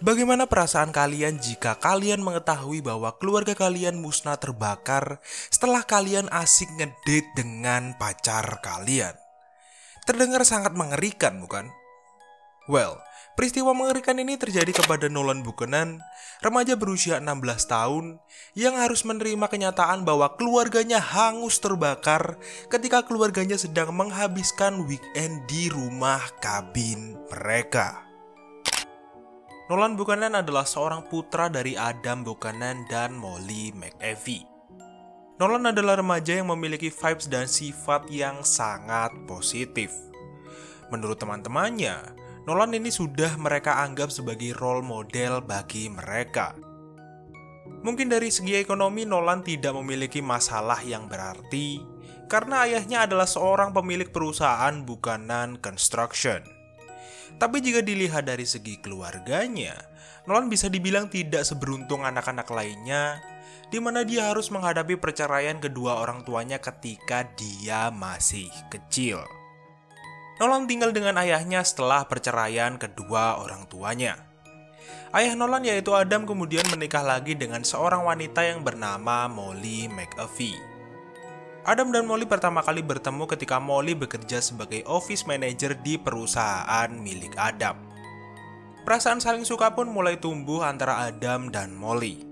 Bagaimana perasaan kalian jika kalian mengetahui bahwa keluarga kalian musnah terbakar setelah kalian asik ngedate dengan pacar kalian? Terdengar sangat mengerikan, bukan? Well, peristiwa mengerikan ini terjadi kepada Nolan Buchanan, remaja berusia 16 tahun yang harus menerima kenyataan bahwa keluarganya hangus terbakar ketika keluarganya sedang menghabiskan weekend di rumah kabin mereka. Nolan Buchanan adalah seorang putra dari Adam Buchanan dan Molly McAfee. Nolan adalah remaja yang memiliki vibes dan sifat yang sangat positif. Menurut teman-temannya, Nolan ini sudah mereka anggap sebagai role model bagi mereka. Mungkin dari segi ekonomi Nolan tidak memiliki masalah yang berarti karena ayahnya adalah seorang pemilik perusahaan Buchanan Construction. Tapi jika dilihat dari segi keluarganya, Nolan bisa dibilang tidak seberuntung anak-anak lainnya, di mana dia harus menghadapi perceraian kedua orang tuanya ketika dia masih kecil. Nolan tinggal dengan ayahnya setelah perceraian kedua orang tuanya. Ayah Nolan yaitu Adam kemudian menikah lagi dengan seorang wanita yang bernama Molly McAfee. Adam dan Molly pertama kali bertemu ketika Molly bekerja sebagai office manager di perusahaan milik Adam. Perasaan saling suka pun mulai tumbuh antara Adam dan Molly.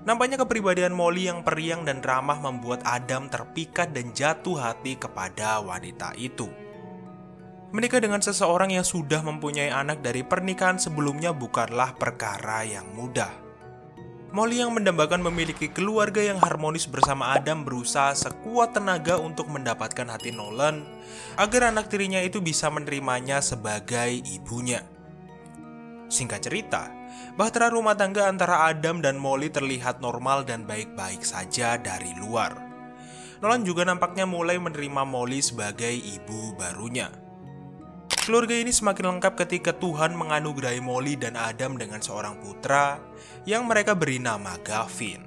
Nampaknya kepribadian Molly yang periang dan ramah membuat Adam terpikat dan jatuh hati kepada wanita itu. Menikah dengan seseorang yang sudah mempunyai anak dari pernikahan sebelumnya bukanlah perkara yang mudah. Molly yang mendambakan memiliki keluarga yang harmonis bersama Adam berusaha sekuat tenaga untuk mendapatkan hati Nolan agar anak tirinya itu bisa menerimanya sebagai ibunya. Singkat cerita, bahtera rumah tangga antara Adam dan Molly terlihat normal dan baik-baik saja dari luar. Nolan juga nampaknya mulai menerima Molly sebagai ibu barunya. Keluarga ini semakin lengkap ketika Tuhan menganugerahi Molly dan Adam dengan seorang putra yang mereka beri nama Gavin.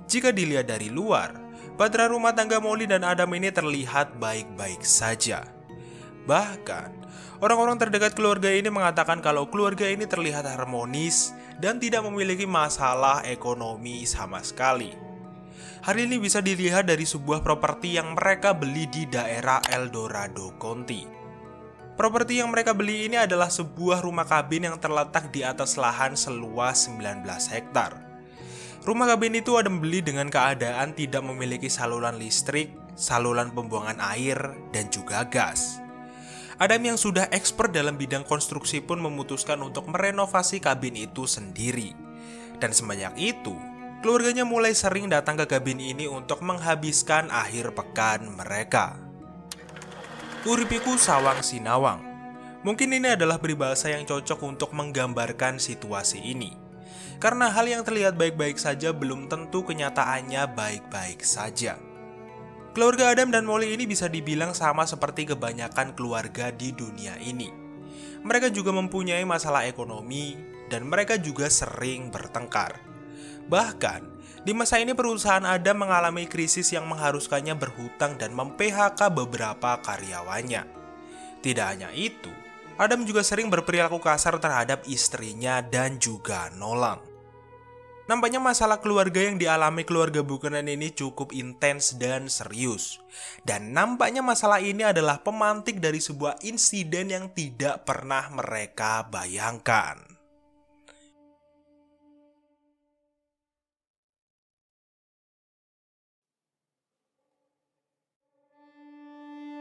Jika dilihat dari luar, bahtera rumah tangga Molly dan Adam ini terlihat baik-baik saja. Bahkan, orang-orang terdekat keluarga ini mengatakan kalau keluarga ini terlihat harmonis dan tidak memiliki masalah ekonomi sama sekali. Hal ini bisa dilihat dari sebuah properti yang mereka beli di daerah El Dorado County. Properti yang mereka beli ini adalah sebuah rumah kabin yang terletak di atas lahan seluas 19 hektar. Rumah kabin itu Adam beli dengan keadaan tidak memiliki saluran listrik, saluran pembuangan air, dan juga gas. Adam yang sudah expert dalam bidang konstruksi pun memutuskan untuk merenovasi kabin itu sendiri. Dan sebanyak itu, keluarganya mulai sering datang ke kabin ini untuk menghabiskan akhir pekan mereka. Uripiku sawang sinawang. Mungkin ini adalah peribahasa yang cocok untuk menggambarkan situasi ini. Karena hal yang terlihat baik-baik saja belum tentu kenyataannya baik-baik saja. Keluarga Adam dan Molly ini bisa dibilang sama seperti kebanyakan keluarga di dunia ini. Mereka juga mempunyai masalah ekonomi dan mereka juga sering bertengkar. Bahkan, di masa ini perusahaan Adam mengalami krisis yang mengharuskannya berhutang dan mem-PHK beberapa karyawannya. Tidak hanya itu, Adam juga sering berperilaku kasar terhadap istrinya dan juga Nolan. Nampaknya masalah keluarga yang dialami keluarga Buchanan ini cukup intens dan serius. Dan nampaknya masalah ini adalah pemantik dari sebuah insiden yang tidak pernah mereka bayangkan.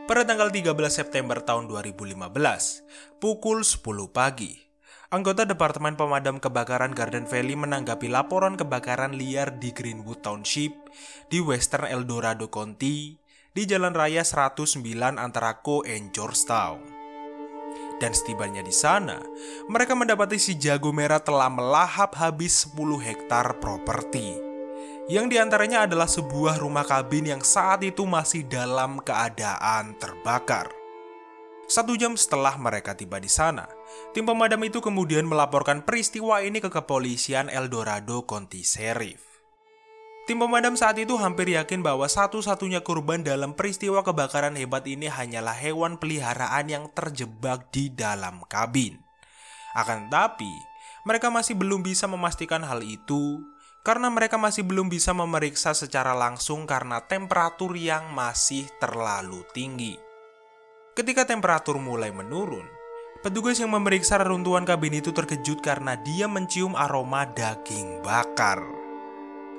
Pada tanggal 13 September tahun 2015, pukul 10 pagi, anggota Departemen Pemadam Kebakaran Garden Valley menanggapi laporan kebakaran liar di Greenwood Township di Western El Dorado County di Jalan Raya 109 antara Co and Georgetown. Dan setibanya di sana, mereka mendapati si jago merah telah melahap habis 10 hektar properti. Yang diantaranya adalah sebuah rumah kabin yang saat itu masih dalam keadaan terbakar. 1 jam setelah mereka tiba di sana, tim pemadam itu kemudian melaporkan peristiwa ini ke kepolisian El Dorado County Sheriff. Tim pemadam saat itu hampir yakin bahwa satu-satunya korban dalam peristiwa kebakaran hebat ini hanyalah hewan peliharaan yang terjebak di dalam kabin. Akan tetapi, Mereka masih belum bisa memastikan hal itu, karena mereka masih belum bisa memeriksa secara langsung karena temperatur yang masih terlalu tinggi. Ketika temperatur mulai menurun, petugas yang memeriksa reruntuhan kabin itu terkejut karena dia mencium aroma daging bakar.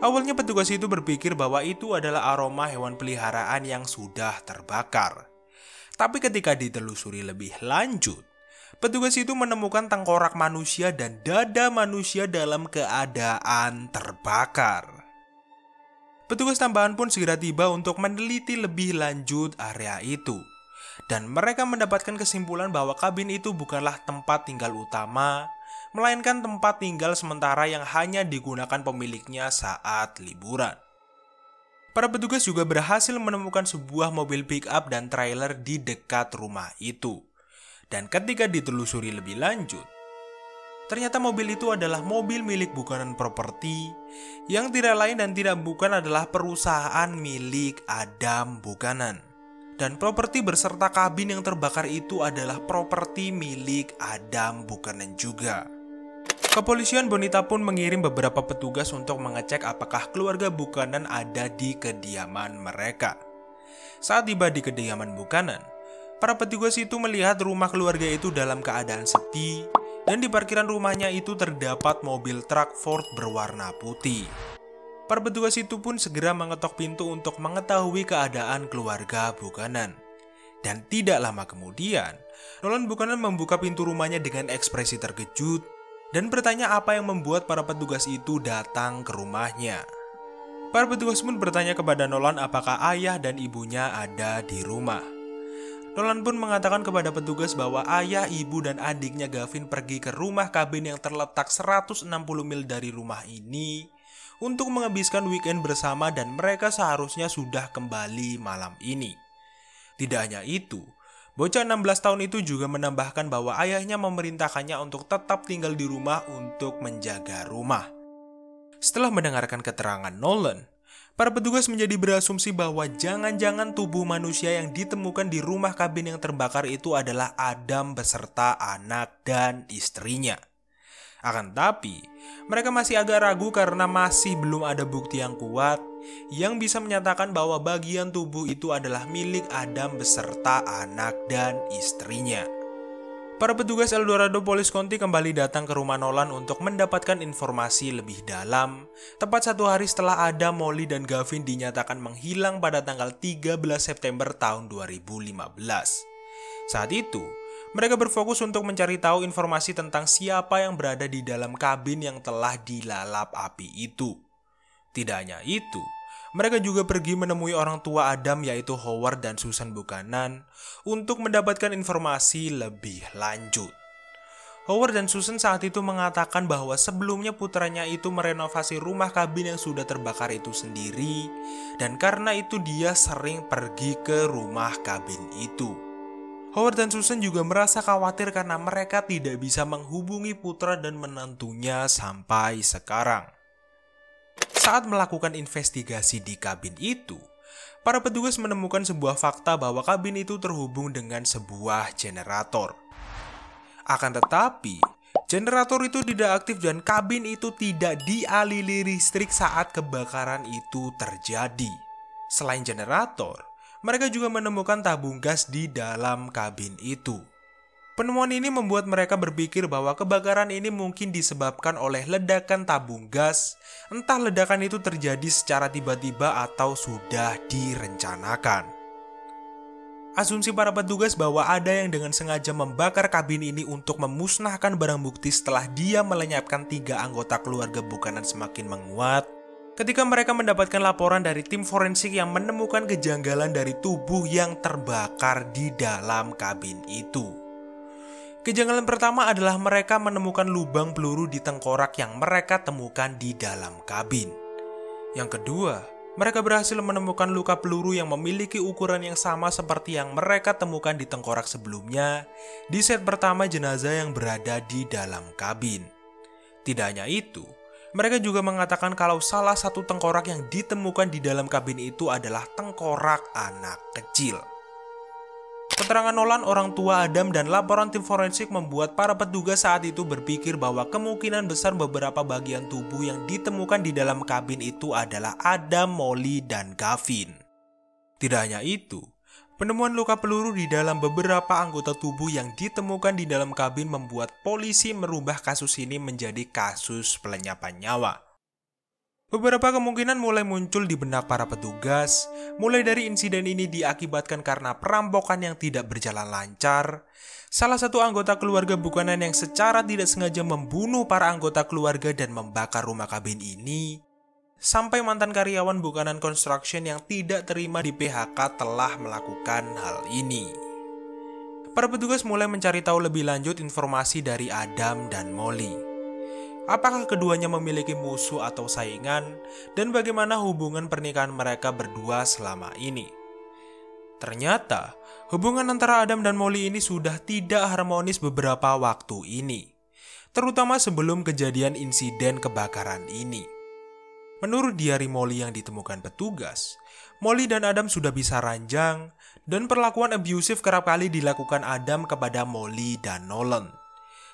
Awalnya petugas itu berpikir bahwa itu adalah aroma hewan peliharaan yang sudah terbakar. Tapi ketika ditelusuri lebih lanjut, petugas itu menemukan tengkorak manusia dan dada manusia dalam keadaan terbakar. Petugas tambahan pun segera tiba untuk meneliti lebih lanjut area itu. Dan mereka mendapatkan kesimpulan bahwa kabin itu bukanlah tempat tinggal utama, melainkan tempat tinggal sementara yang hanya digunakan pemiliknya saat liburan. Para petugas juga berhasil menemukan sebuah mobil pick-up dan trailer di dekat rumah itu. Dan ketika ditelusuri lebih lanjut, ternyata mobil itu adalah mobil milik Buchanan Property yang tidak lain dan tidak bukan adalah perusahaan milik Adam Buchanan. Dan properti berserta kabin yang terbakar itu adalah properti milik Adam Buchanan juga. Kepolisian Bonita pun mengirim beberapa petugas untuk mengecek apakah keluarga Buchanan ada di kediaman mereka. Saat tiba di kediaman Buchanan, para petugas itu melihat rumah keluarga itu dalam keadaan sepi, dan di parkiran rumahnya itu terdapat mobil truk Ford berwarna putih. Para petugas itu pun segera mengetok pintu untuk mengetahui keadaan keluarga Buchanan. Dan tidak lama kemudian, Nolan Buchanan membuka pintu rumahnya dengan ekspresi terkejut dan bertanya apa yang membuat para petugas itu datang ke rumahnya. Para petugas pun bertanya kepada Nolan apakah ayah dan ibunya ada di rumah. Nolan pun mengatakan kepada petugas bahwa ayah, ibu, dan adiknya Gavin pergi ke rumah kabin yang terletak 160 mil dari rumah ini untuk menghabiskan weekend bersama dan mereka seharusnya sudah kembali malam ini. Tidak hanya itu, bocah 16 tahun itu juga menambahkan bahwa ayahnya memerintahkannya untuk tetap tinggal di rumah untuk menjaga rumah. Setelah mendengarkan keterangan Nolan, para petugas menjadi berasumsi bahwa jangan-jangan tubuh manusia yang ditemukan di rumah kabin yang terbakar itu adalah Adam beserta anak dan istrinya. Akan tapi, mereka masih agak ragu karena masih belum ada bukti yang kuat yang bisa menyatakan bahwa bagian tubuh itu adalah milik Adam beserta anak dan istrinya. Para petugas El Dorado Police County kembali datang ke rumah Nolan untuk mendapatkan informasi lebih dalam, tepat 1 hari setelah Adam, Molly, dan Gavin dinyatakan menghilang pada tanggal 13 September tahun 2015. Saat itu, mereka berfokus untuk mencari tahu informasi tentang siapa yang berada di dalam kabin yang telah dilalap api itu. Tidak hanya itu, mereka juga pergi menemui orang tua Adam yaitu Howard dan Susan Buchanan untuk mendapatkan informasi lebih lanjut. Howard dan Susan saat itu mengatakan bahwa sebelumnya putranya itu merenovasi rumah kabin yang sudah terbakar itu sendiri, dan karena itu dia sering pergi ke rumah kabin itu. Howard dan Susan juga merasa khawatir karena mereka tidak bisa menghubungi putra dan menantunya sampai sekarang. Saat melakukan investigasi di kabin itu, para petugas menemukan sebuah fakta bahwa kabin itu terhubung dengan sebuah generator. Akan tetapi, generator itu tidak aktif dan kabin itu tidak dialiri listrik saat kebakaran itu terjadi. Selain generator, mereka juga menemukan tabung gas di dalam kabin itu. Penemuan ini membuat mereka berpikir bahwa kebakaran ini mungkin disebabkan oleh ledakan tabung gas, entah ledakan itu terjadi secara tiba-tiba atau sudah direncanakan. Asumsi para petugas bahwa ada yang dengan sengaja membakar kabin ini untuk memusnahkan barang bukti setelah dia melenyapkan 3 anggota keluarga Buchanan semakin menguat ketika mereka mendapatkan laporan dari tim forensik yang menemukan kejanggalan dari tubuh yang terbakar di dalam kabin itu. Kejanggalan pertama adalah mereka menemukan lubang peluru di tengkorak yang mereka temukan di dalam kabin. Yang kedua, mereka berhasil menemukan luka peluru yang memiliki ukuran yang sama seperti yang mereka temukan di tengkorak sebelumnya di set pertama jenazah yang berada di dalam kabin. Tidak hanya itu, mereka juga mengatakan kalau salah satu tengkorak yang ditemukan di dalam kabin itu adalah tengkorak anak kecil. Keterangan Nolan, orang tua Adam, dan laporan tim forensik membuat para petugas saat itu berpikir bahwa kemungkinan besar beberapa bagian tubuh yang ditemukan di dalam kabin itu adalah Adam, Molly, dan Gavin. Tidak hanya itu, penemuan luka peluru di dalam beberapa anggota tubuh yang ditemukan di dalam kabin membuat polisi merubah kasus ini menjadi kasus pelenyapan nyawa. Beberapa kemungkinan mulai muncul di benak para petugas, mulai dari insiden ini diakibatkan karena perampokan yang tidak berjalan lancar, salah satu anggota keluarga bukanan yang secara tidak sengaja membunuh para anggota keluarga dan membakar rumah kabin ini, sampai mantan karyawan bukanan construction yang tidak terima di PHK telah melakukan hal ini. Para petugas mulai mencari tahu lebih lanjut informasi dari Adam dan Molly. Apakah keduanya memiliki musuh atau saingan, dan bagaimana hubungan pernikahan mereka berdua selama ini? Ternyata, hubungan antara Adam dan Molly ini sudah tidak harmonis beberapa waktu ini, terutama sebelum kejadian insiden kebakaran ini. Menurut diari Molly yang ditemukan petugas, Molly dan Adam sudah bisa ranjang, dan perlakuan abusif kerap kali dilakukan Adam kepada Molly dan Nolan.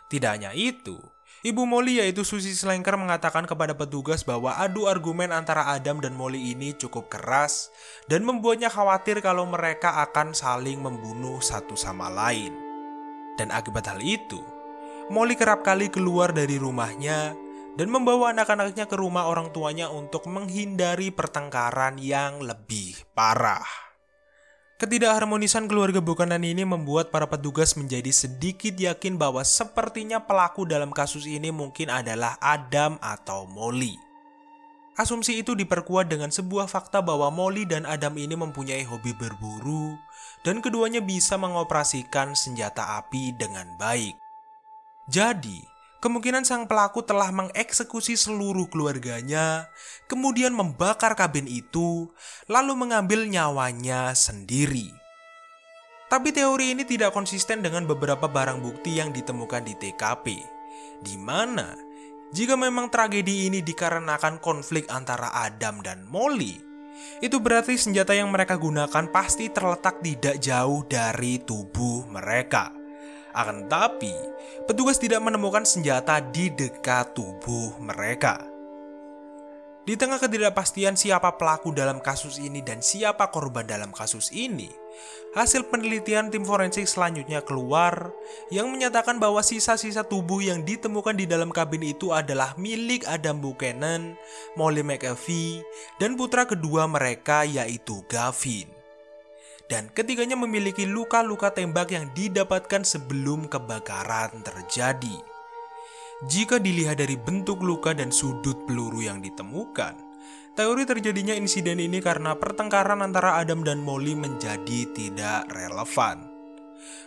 Tidak hanya itu, Ibu Molly yaitu Susie Slanker mengatakan kepada petugas bahwa adu argumen antara Adam dan Molly ini cukup keras dan membuatnya khawatir kalau mereka akan saling membunuh satu sama lain. Dan akibat hal itu, Molly kerap kali keluar dari rumahnya dan membawa anak-anaknya ke rumah orang tuanya untuk menghindari pertengkaran yang lebih parah. Ketidakharmonisan keluarga bukanan ini membuat para petugas menjadi sedikit yakin bahwa sepertinya pelaku dalam kasus ini mungkin adalah Adam atau Molly. Asumsi itu diperkuat dengan sebuah fakta bahwa Molly dan Adam ini mempunyai hobi berburu dan keduanya bisa mengoperasikan senjata api dengan baik. Jadi, kemungkinan sang pelaku telah mengeksekusi seluruh keluarganya, kemudian membakar kabin itu, lalu mengambil nyawanya sendiri. Tapi teori ini tidak konsisten dengan beberapa barang bukti yang ditemukan di TKP, di mana jika memang tragedi ini dikarenakan konflik antara Adam dan Molly, itu berarti senjata yang mereka gunakan pasti terletak tidak jauh dari tubuh mereka. Akan tetapi, petugas tidak menemukan senjata di dekat tubuh mereka. Di tengah ketidakpastian siapa pelaku dalam kasus ini dan siapa korban dalam kasus ini, hasil penelitian tim forensik selanjutnya keluar yang menyatakan bahwa sisa-sisa tubuh yang ditemukan di dalam kabin itu adalah milik Adam Buchanan, Molly McAfee, dan putra kedua mereka yaitu Gavin. Dan ketiganya memiliki luka-luka tembak yang didapatkan sebelum kebakaran terjadi. Jika dilihat dari bentuk luka dan sudut peluru yang ditemukan, teori terjadinya insiden ini karena pertengkaran antara Adam dan Molly menjadi tidak relevan.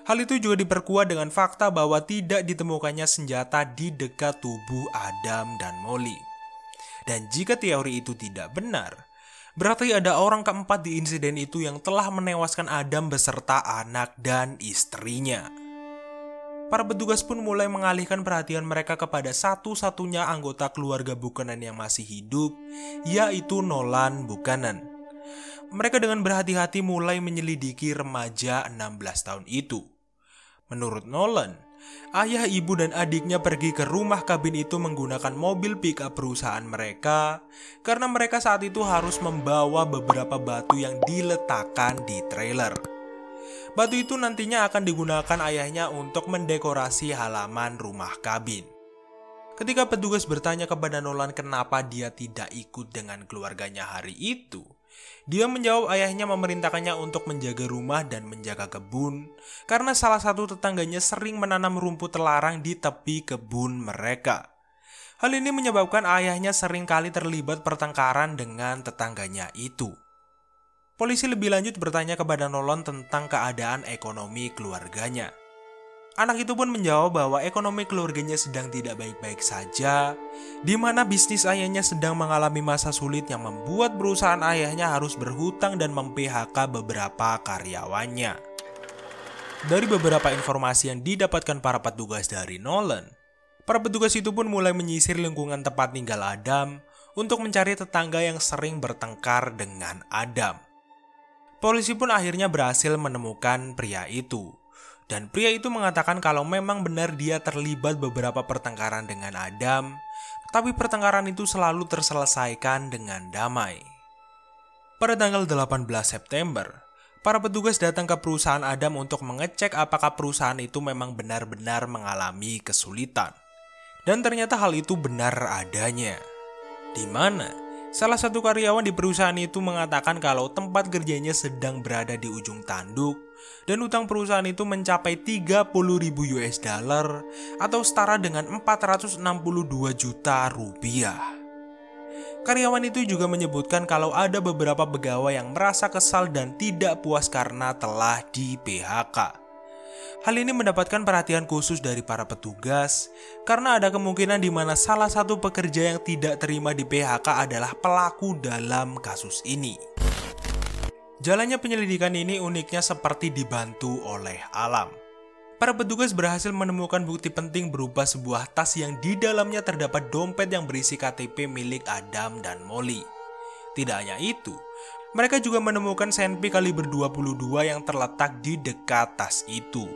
Hal itu juga diperkuat dengan fakta bahwa tidak ditemukannya senjata di dekat tubuh Adam dan Molly. Dan jika teori itu tidak benar, berarti ada orang keempat di insiden itu yang telah menewaskan Adam beserta anak dan istrinya. Para petugas pun mulai mengalihkan perhatian mereka kepada satu-satunya anggota keluarga Buchanan yang masih hidup, yaitu Nolan Buchanan. Mereka dengan berhati-hati mulai menyelidiki remaja 16 tahun itu. Menurut Nolan, ayah, ibu, dan adiknya pergi ke rumah kabin itu menggunakan mobil pick-up perusahaan mereka karena mereka saat itu harus membawa beberapa batu yang diletakkan di trailer. Batu itu nantinya akan digunakan ayahnya untuk mendekorasi halaman rumah kabin. Ketika petugas bertanya kepada Nolan kenapa dia tidak ikut dengan keluarganya hari itu, dia menjawab ayahnya memerintahkannya untuk menjaga rumah dan menjaga kebun karena salah satu tetangganya sering menanam rumput terlarang di tepi kebun mereka. Hal ini menyebabkan ayahnya sering kali terlibat pertengkaran dengan tetangganya itu. Polisi lebih lanjut bertanya kepada Nolan tentang keadaan ekonomi keluarganya. Anak itu pun menjawab bahwa ekonomi keluarganya sedang tidak baik-baik saja, di mana bisnis ayahnya sedang mengalami masa sulit yang membuat perusahaan ayahnya harus berhutang dan mem-PHK beberapa karyawannya. Dari beberapa informasi yang didapatkan para petugas dari Nolan, para petugas itu pun mulai menyisir lingkungan tempat tinggal Adam untuk mencari tetangga yang sering bertengkar dengan Adam. Polisi pun akhirnya berhasil menemukan pria itu. Dan pria itu mengatakan kalau memang benar dia terlibat beberapa pertengkaran dengan Adam, tapi pertengkaran itu selalu terselesaikan dengan damai. Pada tanggal 18 September, para petugas datang ke perusahaan Adam untuk mengecek apakah perusahaan itu memang benar-benar mengalami kesulitan. Dan ternyata hal itu benar adanya. Di mana salah satu karyawan di perusahaan itu mengatakan kalau tempat kerjanya sedang berada di ujung tanduk dan utang perusahaan itu mencapai 30.000 US dollar atau setara dengan 462 juta rupiah. Karyawan itu juga menyebutkan kalau ada beberapa pegawai yang merasa kesal dan tidak puas karena telah di PHK. Hal ini mendapatkan perhatian khusus dari para petugas karena ada kemungkinan di mana salah satu pekerja yang tidak terima di PHK adalah pelaku dalam kasus ini. Jalannya penyelidikan ini uniknya seperti dibantu oleh alam. Para petugas berhasil menemukan bukti penting berupa sebuah tas yang di dalamnya terdapat dompet yang berisi KTP milik Adam dan Molly. Tidak hanya itu, mereka juga menemukan senpi kaliber 22 yang terletak di dekat tas itu.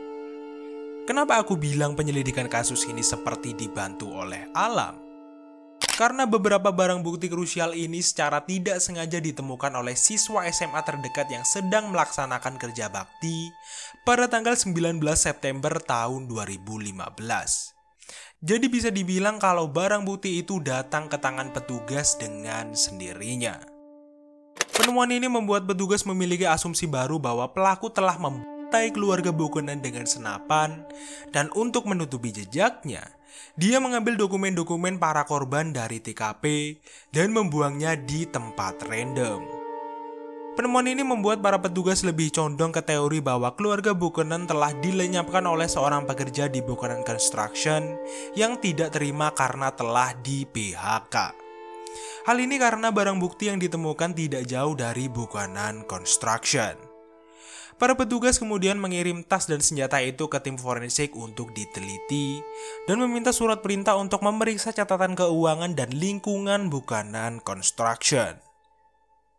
Kenapa aku bilang penyelidikan kasus ini seperti dibantu oleh alam? Karena beberapa barang bukti krusial ini secara tidak sengaja ditemukan oleh siswa SMA terdekat yang sedang melaksanakan kerja bakti pada tanggal 19 September tahun 2015. Jadi bisa dibilang kalau barang bukti itu datang ke tangan petugas dengan sendirinya. Penemuan ini membuat petugas memiliki asumsi baru bahwa pelaku telah membantai keluarga Buchanan dengan senapan, dan untuk menutupi jejaknya, dia mengambil dokumen-dokumen para korban dari TKP dan membuangnya di tempat random. Penemuan ini membuat para petugas lebih condong ke teori bahwa keluarga Buchanan telah dilenyapkan oleh seorang pekerja di Buchanan Construction yang tidak terima karena telah di PHK. Hal ini karena barang bukti yang ditemukan tidak jauh dari Buchanan Construction. Para petugas kemudian mengirim tas dan senjata itu ke tim forensik untuk diteliti dan meminta surat perintah untuk memeriksa catatan keuangan dan lingkungan Buchanan Construction.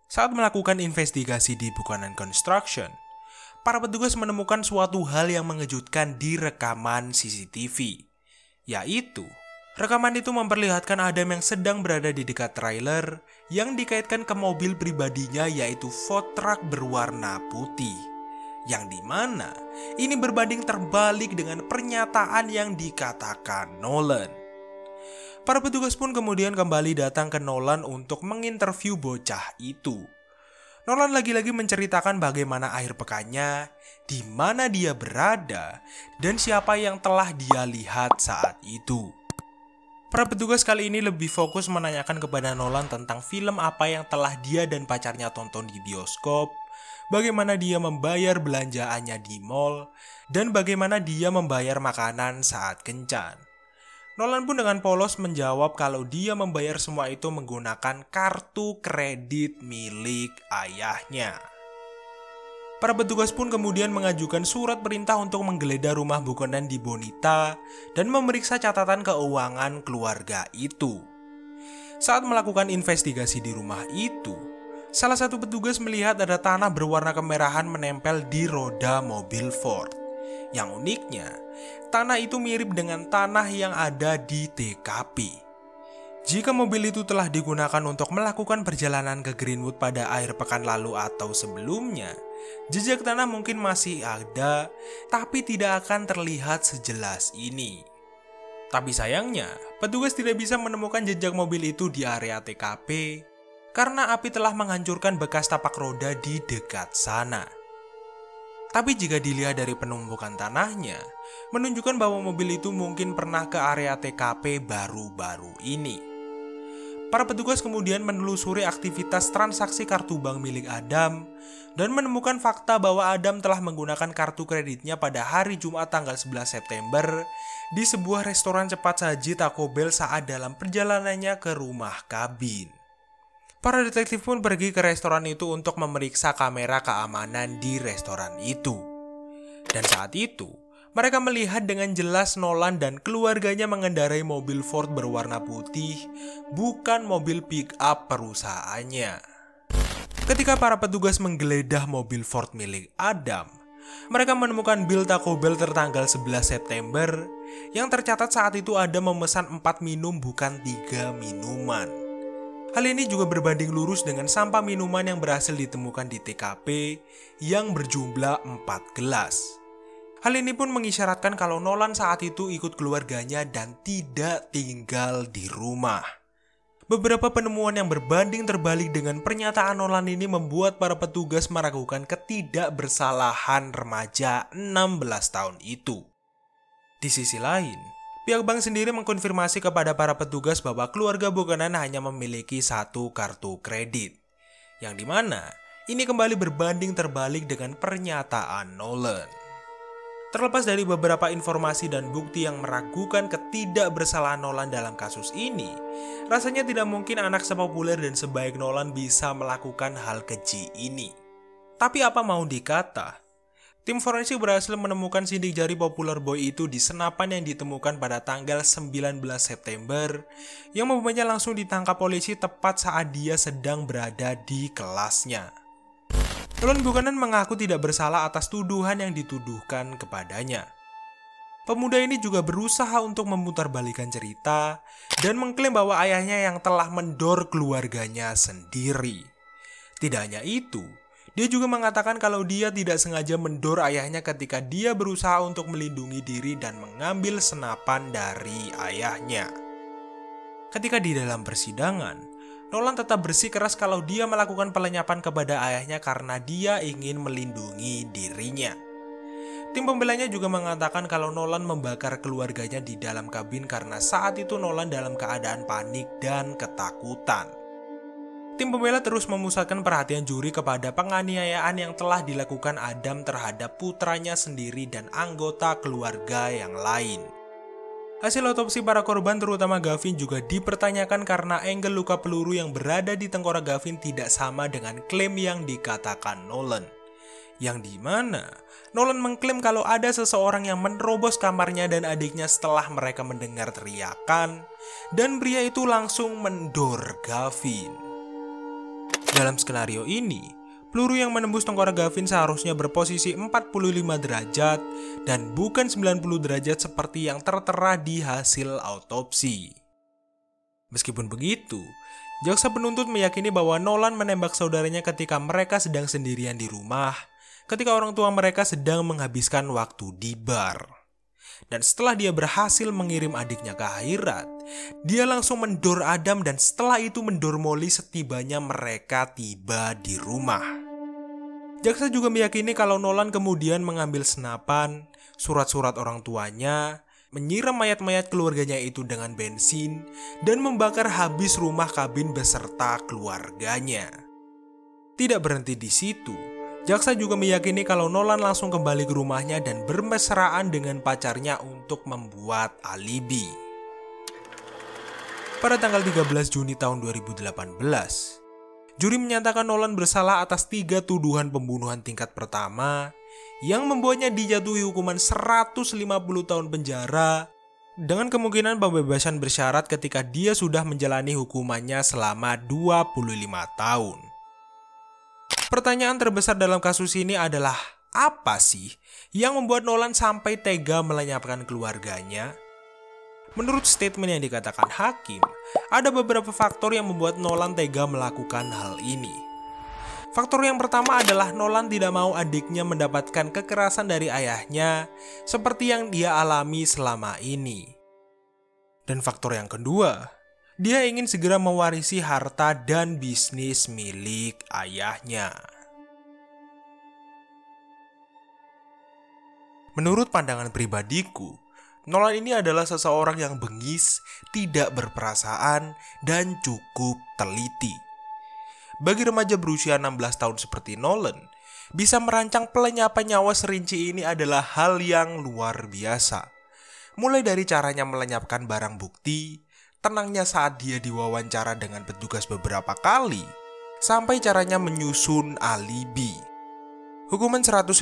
Saat melakukan investigasi di Buchanan Construction, para petugas menemukan suatu hal yang mengejutkan di rekaman CCTV, yaitu rekaman itu memperlihatkan Adam yang sedang berada di dekat trailer yang dikaitkan ke mobil pribadinya, yaitu Ford Truck berwarna putih. Yang dimana ini berbanding terbalik dengan pernyataan yang dikatakan Nolan. Para petugas pun kemudian kembali datang ke Nolan untuk menginterview bocah itu. Nolan lagi-lagi menceritakan bagaimana akhir pekannya, di mana dia berada, dan siapa yang telah dia lihat saat itu. Para petugas kali ini lebih fokus menanyakan kepada Nolan tentang film apa yang telah dia dan pacarnya tonton di bioskop, bagaimana dia membayar belanjaannya di mall, dan bagaimana dia membayar makanan saat kencan. Nolan pun dengan polos menjawab kalau dia membayar semua itu menggunakan kartu kredit milik ayahnya. Para petugas pun kemudian mengajukan surat perintah untuk menggeledah rumah Buchanan di Bonita dan memeriksa catatan keuangan keluarga itu. Saat melakukan investigasi di rumah itu, salah satu petugas melihat ada tanah berwarna kemerahan menempel di roda mobil Ford. Yang uniknya, tanah itu mirip dengan tanah yang ada di TKP. Jika mobil itu telah digunakan untuk melakukan perjalanan ke Greenwood pada akhir pekan lalu atau sebelumnya, jejak tanah mungkin masih ada, tapi tidak akan terlihat sejelas ini. Tapi sayangnya, petugas tidak bisa menemukan jejak mobil itu di area TKP karena api telah menghancurkan bekas tapak roda di dekat sana. Tapi jika dilihat dari penumpukan tanahnya, menunjukkan bahwa mobil itu mungkin pernah ke area TKP baru-baru ini. Para petugas kemudian menelusuri aktivitas transaksi kartu bank milik Adam dan menemukan fakta bahwa Adam telah menggunakan kartu kreditnya pada hari Jumat tanggal 11 September di sebuah restoran cepat saji Taco Bell saat dalam perjalanannya ke rumah kabin. Para detektif pun pergi ke restoran itu untuk memeriksa kamera keamanan di restoran itu. Dan saat itu, mereka melihat dengan jelas Nolan dan keluarganya mengendarai mobil Ford berwarna putih, bukan mobil pick-up perusahaannya. Ketika para petugas menggeledah mobil Ford milik Adam, mereka menemukan bil Taco Bell tertanggal 11 September yang tercatat saat itu Adam memesan 4 minum bukan 3 minuman. Hal ini juga berbanding lurus dengan sampah minuman yang berhasil ditemukan di TKP yang berjumlah 4 gelas. Hal ini pun mengisyaratkan kalau Nolan saat itu ikut keluarganya dan tidak tinggal di rumah. Beberapa penemuan yang berbanding terbalik dengan pernyataan Nolan ini membuat para petugas meragukan ketidakbersalahan remaja 16 tahun itu. Di sisi lain, pihak bank sendiri mengkonfirmasi kepada para petugas bahwa keluarga Buchanan hanya memiliki 1 kartu kredit, yang dimana ini kembali berbanding terbalik dengan pernyataan Nolan. Terlepas dari beberapa informasi dan bukti yang meragukan ketidakbersalahan Nolan dalam kasus ini, rasanya tidak mungkin anak sepopuler dan sebaik Nolan bisa melakukan hal keji ini. Tapi apa mau dikata, tim forensik berhasil menemukan sidik jari popular boy itu di senapan yang ditemukan pada tanggal 19 September yang membuatnya langsung ditangkap polisi tepat saat dia sedang berada di kelasnya. Nolan Buchanan mengaku tidak bersalah atas tuduhan yang dituduhkan kepadanya. Pemuda ini juga berusaha untuk memutarbalikkan cerita dan mengklaim bahwa ayahnya yang telah mendor keluarganya sendiri. Tidak hanya itu, dia juga mengatakan kalau dia tidak sengaja mendor ayahnya ketika dia berusaha untuk melindungi diri dan mengambil senapan dari ayahnya. Ketika di dalam persidangan, Nolan tetap bersikeras kalau dia melakukan pelenyapan kepada ayahnya karena dia ingin melindungi dirinya. Tim pembelanya juga mengatakan kalau Nolan membakar keluarganya di dalam kabin karena saat itu Nolan dalam keadaan panik dan ketakutan. Tim pembela terus memusatkan perhatian juri kepada penganiayaan yang telah dilakukan Adam terhadap putranya sendiri dan anggota keluarga yang lain. Hasil otopsi para korban terutama Gavin juga dipertanyakan karena angle luka peluru yang berada di tengkorak Gavin tidak sama dengan klaim yang dikatakan Nolan. Yang dimana Nolan mengklaim kalau ada seseorang yang menerobos kamarnya dan adiknya setelah mereka mendengar teriakan dan pria itu langsung mendor Gavin. Dalam skenario ini, peluru yang menembus tengkorak Gavin seharusnya berposisi 45 derajat dan bukan 90 derajat seperti yang tertera di hasil autopsi. Meskipun begitu, jaksa penuntut meyakini bahwa Nolan menembak saudaranya ketika mereka sedang sendirian di rumah, ketika orang tua mereka sedang menghabiskan waktu di bar. Dan setelah dia berhasil mengirim adiknya ke akhirat, dia langsung mendor Adam dan setelah itu mendor Molly setibanya mereka tiba di rumah. Jaksa juga meyakini kalau Nolan kemudian mengambil senapan, surat-surat orang tuanya, menyiram mayat-mayat keluarganya itu dengan bensin, dan membakar habis rumah kabin beserta keluarganya. Tidak berhenti di situ, jaksa juga meyakini kalau Nolan langsung kembali ke rumahnya dan bermesraan dengan pacarnya untuk membuat alibi. Pada tanggal 13 Juni tahun 2018, juri menyatakan Nolan bersalah atas 3 tuduhan pembunuhan tingkat pertama yang membuatnya dijatuhi hukuman 150 tahun penjara dengan kemungkinan pembebasan bersyarat ketika dia sudah menjalani hukumannya selama 25 tahun. Pertanyaan terbesar dalam kasus ini adalah apa sih yang membuat Nolan sampai tega melenyapkan keluarganya? Menurut statement yang dikatakan hakim, ada beberapa faktor yang membuat Nolan tega melakukan hal ini. Faktor yang pertama adalah Nolan tidak mau adiknya mendapatkan kekerasan dari ayahnya seperti yang dia alami selama ini. Dan faktor yang kedua, dia ingin segera mewarisi harta dan bisnis milik ayahnya. Menurut pandangan pribadiku, Nolan ini adalah seseorang yang bengis, tidak berperasaan, dan cukup teliti. Bagi remaja berusia 16 tahun seperti Nolan, bisa merancang pelenyapan nyawa serinci ini adalah hal yang luar biasa. Mulai dari caranya melenyapkan barang bukti, tenangnya saat dia diwawancara dengan petugas beberapa kali, sampai caranya menyusun alibi. Hukuman 150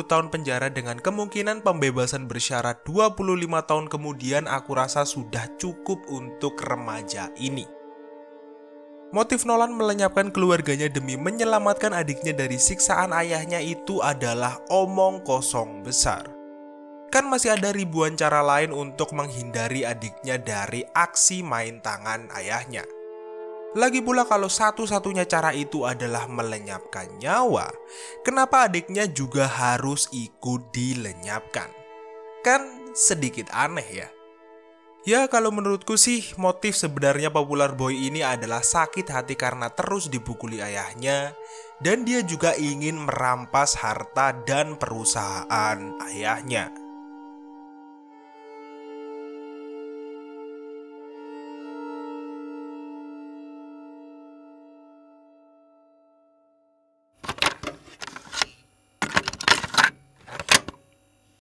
tahun penjara dengan kemungkinan pembebasan bersyarat 25 tahun kemudian aku rasa sudah cukup untuk remaja ini. Motif Nolan melenyapkan keluarganya demi menyelamatkan adiknya dari siksaan ayahnya itu adalah omong kosong besar. Kan masih ada ribuan cara lain untuk menghindari adiknya dari aksi main tangan ayahnya. Lagi pula kalau satu-satunya cara itu adalah melenyapkan nyawa, kenapa adiknya juga harus ikut dilenyapkan? Kan sedikit aneh ya. Ya kalau menurutku sih motif sebenarnya Popular Boy ini adalah sakit hati karena terus dipukuli ayahnya. Dan dia juga ingin merampas harta dan perusahaan ayahnya.